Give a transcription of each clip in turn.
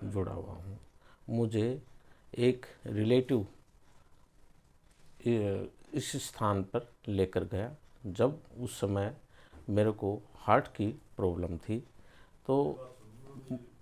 जुड़ा हुआ हूँ। मुझे एक रिलेटिव इस स्थान पर लेकर गया। जब उस समय मेरे को हार्ट की प्रॉब्लम थी, तो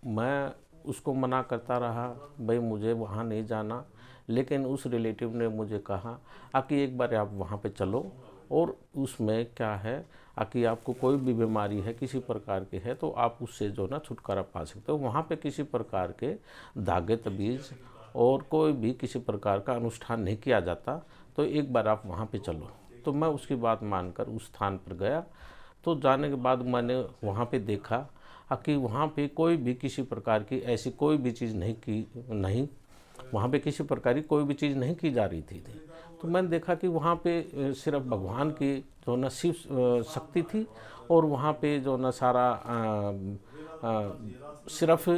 मैं उसको मना करता रहा, भाई मुझे वहाँ नहीं जाना। लेकिन उस रिलेटिव ने मुझे कहा कि एक बार आप वहाँ पे चलो, और उसमें क्या है कि आपको कोई भी बीमारी है, किसी प्रकार की है, तो आप उससे जो ना छुटकारा पा सकते हो। वहाँ पे किसी प्रकार के धागे तबीज़ और कोई भी किसी प्रकार का अनुष्ठान नहीं किया जाता, तो एक बार आप वहाँ पे चलो। तो मैं उसकी बात मानकर उस स्थान पर गया। तो जाने के बाद मैंने वहाँ पे देखा कि वहाँ पे कोई भी किसी प्रकार की ऐसी कोई भी चीज़ नहीं वहाँ पे किसी प्रकार की कोई भी चीज़ नहीं की जा रही थी। तो मैंने देखा कि वहाँ पे सिर्फ भगवान की जो ना शिव शक्ति थी, और वहाँ पे जो ना सारा सिर्फ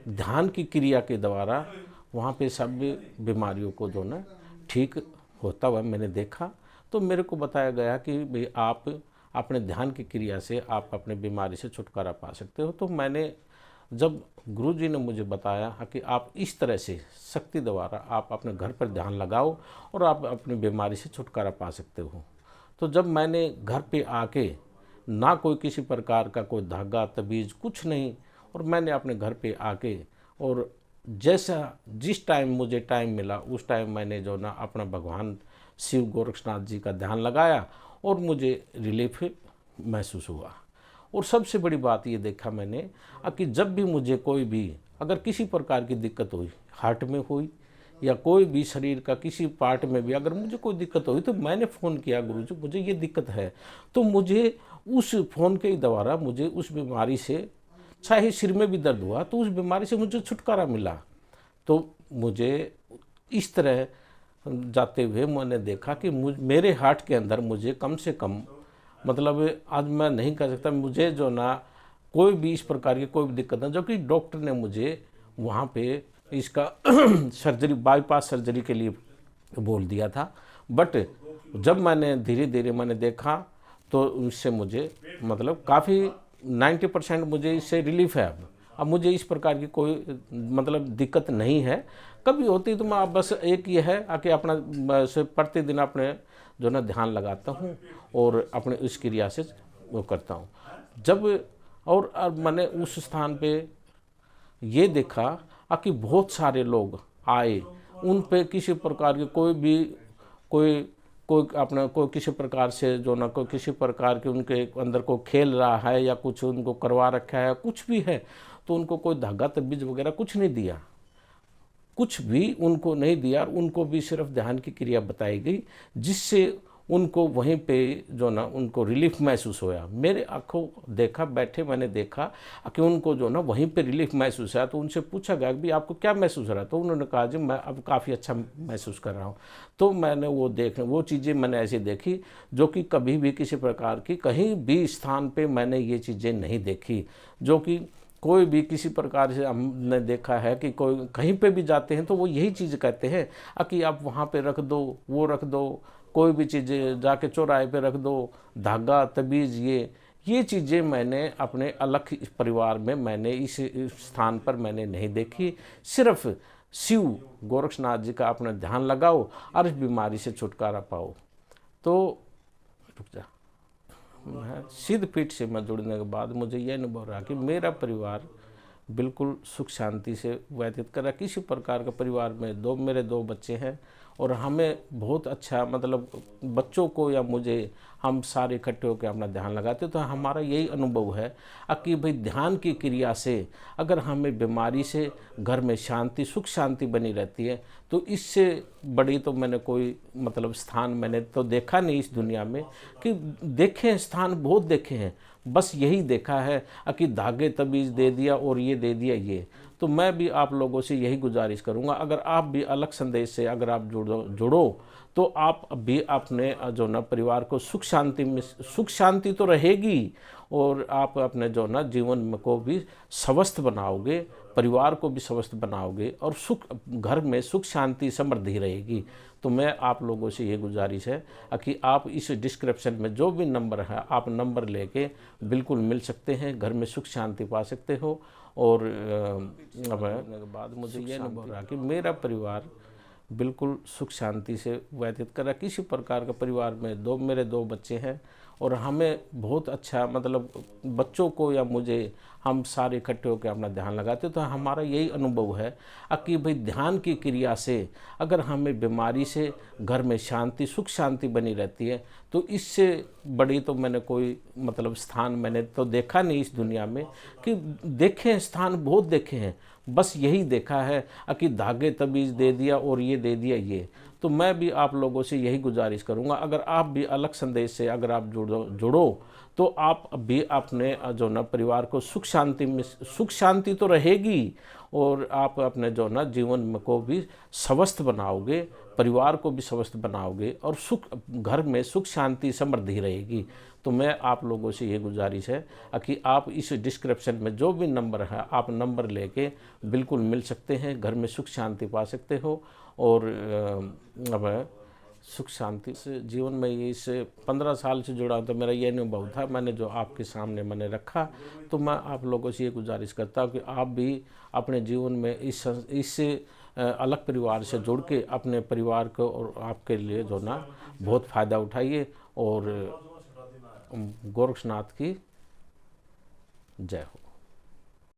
ध्यान की क्रिया के द्वारा वहाँ पे सब बीमारियों को जो ना ठीक होता हुआ मैंने देखा। तो मेरे को बताया गया कि भाई आप अपने ध्यान की क्रिया से आप अपने बीमारी से छुटकारा पा सकते हो। तो मैंने जब गुरुजी ने मुझे बताया कि आप इस तरह से शक्ति द्वारा आप अपने घर पर ध्यान लगाओ और आप अपनी बीमारी से छुटकारा पा सकते हो, तो जब मैंने घर पे आके ना कोई किसी प्रकार का कोई धागा तबीज़ कुछ नहीं, और मैंने अपने घर पे आके और जैसा जिस टाइम मुझे टाइम मिला उस टाइम मैंने जो ना अपना भगवान शिव गोरक्षनाथ जी का ध्यान लगाया, और मुझे रिलीफ महसूस हुआ। और सबसे बड़ी बात ये देखा मैंने कि जब भी मुझे कोई भी अगर किसी प्रकार की दिक्कत हुई, हार्ट में हुई या कोई भी शरीर का किसी पार्ट में भी अगर मुझे कोई दिक्कत हुई, तो मैंने फ़ोन किया, गुरुजी मुझे ये दिक्कत है, तो मुझे उस फ़ोन के द्वारा मुझे उस बीमारी से, चाहे सिर में भी दर्द हुआ, तो उस बीमारी से मुझे छुटकारा मिला। तो मुझे इस तरह जाते हुए मैंने देखा कि मेरे हार्ट के अंदर मुझे कम से कम, मतलब आज मैं नहीं कह सकता, मुझे जो ना कोई भी इस प्रकार की कोई भी दिक्कत नहीं, जो कि डॉक्टर ने मुझे वहाँ पे इसका सर्जरी, बाईपास सर्जरी के लिए बोल दिया था। बट जब मैंने धीरे धीरे मैंने देखा, तो उससे मुझे मतलब काफ़ी 90% मुझे इससे रिलीफ है। अब मुझे इस प्रकार की कोई मतलब दिक्कत नहीं है। कभी होती तो मैं बस एक ये है कि अपना बस प्रतिदिन अपने जो ना ध्यान लगाता हूँ और अपने इस क्रिया से वो करता हूँ। जब और अब मैंने उस स्थान पे ये देखा कि बहुत सारे लोग आए, उन पे किसी प्रकार के कोई कोई अपना कोई किसी प्रकार से जो ना कोई किसी प्रकार के उनके अंदर को खेल रहा है या कुछ उनको करवा रखा है, कुछ भी है, तो उनको कोई धागा तबीज़ वगैरह कुछ नहीं दिया, कुछ भी उनको नहीं दिया। उनको भी सिर्फ ध्यान की क्रिया बताई गई, जिससे उनको वहीं पे जो ना उनको रिलीफ महसूस होया। मेरे आंखों देखा, बैठे मैंने देखा कि उनको जो ना वहीं पे रिलीफ महसूस हुआ। तो उनसे पूछा गया कि आपको क्या महसूस हो रहा है, तो उन्होंने कहा जी मैं अब काफ़ी अच्छा महसूस कर रहा हूँ। तो मैंने वो चीज़ें मैंने ऐसी देखी जो कि कभी भी किसी प्रकार की कहीं भी स्थान पर मैंने ये चीज़ें नहीं देखी। जो कि कोई भी किसी प्रकार से हमने देखा है कि कोई कहीं पे भी जाते हैं तो वो यही चीज़ कहते हैं कि आप वहाँ पे रख दो, वो रख दो, कोई भी चीज़ जाके चौराहे पे रख दो, धागा तबीज़, ये चीज़ें मैंने अपने अलग परिवार में मैंने इस स्थान पर मैंने नहीं देखी। सिर्फ शिव गोरक्षनाथ जी का अपना ध्यान लगाओ और इस बीमारी से छुटकारा पाओ। तो रुक जा, मैं सिद्धपीठ से मैं जुड़ने के बाद मुझे यह अनुभव रहा कि मेरा परिवार बिल्कुल सुख शांति से व्यतीत कर रहा। किसी प्रकार का परिवार में मेरे दो बच्चे हैं, और हमें बहुत अच्छा, मतलब बच्चों को या मुझे, हम सारे इकट्ठे होकर अपना ध्यान लगाते। तो हमारा यही अनुभव है कि भाई ध्यान की क्रिया से अगर हमें बीमारी से घर में शांति, सुख शांति बनी रहती है, तो इससे बड़ी तो मैंने कोई मतलब स्थान मैंने तो देखा नहीं इस दुनिया में। कि देखे हैं स्थान बहुत देखे हैं, बस यही देखा है कि धागे तबीज़ दे दिया और ये दे दिया ये। तो मैं भी आप लोगों से यही गुजारिश करूंगा, अगर आप भी अलग संदेश से अगर आप जुड़ो तो आप भी अपने जो ना परिवार को सुख शांति तो रहेगी, और आप अपने जो ना जीवन को भी स्वस्थ बनाओगे, परिवार को भी स्वस्थ बनाओगे, और घर में सुख शांति समृद्धि रहेगी। तो मैं आप लोगों से ये गुजारिश है कि आप इस डिस्क्रिप्शन में जो भी नंबर है, आप नंबर लेके बिल्कुल मिल सकते हैं, घर में सुख शांति पा सकते हो। और अब के बाद मुझे ये अनुभव रहा कि मेरा परिवार बिल्कुल सुख शांति से व्यतीत कर रहा। किसी प्रकार का परिवार में मेरे दो बच्चे हैं और हमें बहुत अच्छा, मतलब बच्चों को या मुझे, हम सारे इकट्ठे होकर अपना ध्यान लगाते। तो हमारा यही अनुभव है कि भाई ध्यान की क्रिया से अगर हमें बीमारी से घर में शांति, सुख शांति बनी रहती है, तो इससे बड़ी तो मैंने कोई, मतलब स्थान मैंने तो देखा नहीं इस दुनिया में। कि देखे हैं स्थान, बहुत देखे हैं, बस यही देखा है कि धागे तबीज दे दिया और ये दे दिया ये। तो मैं भी आप लोगों से यही गुजारिश करूंगा, अगर आप भी अलग संदेश से अगर आप जुड़ो तो आप भी अपने जो ना परिवार को सुख शांति में, सुख शांति तो रहेगी और आप अपने जो ना जीवन को भी स्वस्थ बनाओगे, परिवार को भी स्वस्थ बनाओगे और घर में सुख शांति समृद्धि रहेगी। तो मैं आप लोगों से ये गुजारिश है कि आप इस डिस्क्रिप्शन में जो भी नंबर है, आप नंबर लेके बिल्कुल मिल सकते हैं, घर में सुख शांति पा सकते हो। और अब सुख शांति से जीवन में इस 15 साल से जुड़ा, तो मेरा ये अनुभव था, मैंने जो आपके सामने मैंने रखा। तो मैं आप लोगों से ये गुजारिश करता हूँ कि आप भी अपने जीवन में इस अलग परिवार से जुड़ के अपने परिवार को और आपके लिए जो ना बहुत फ़ायदा उठाइए। और गोरक्षनाथ की जय हो।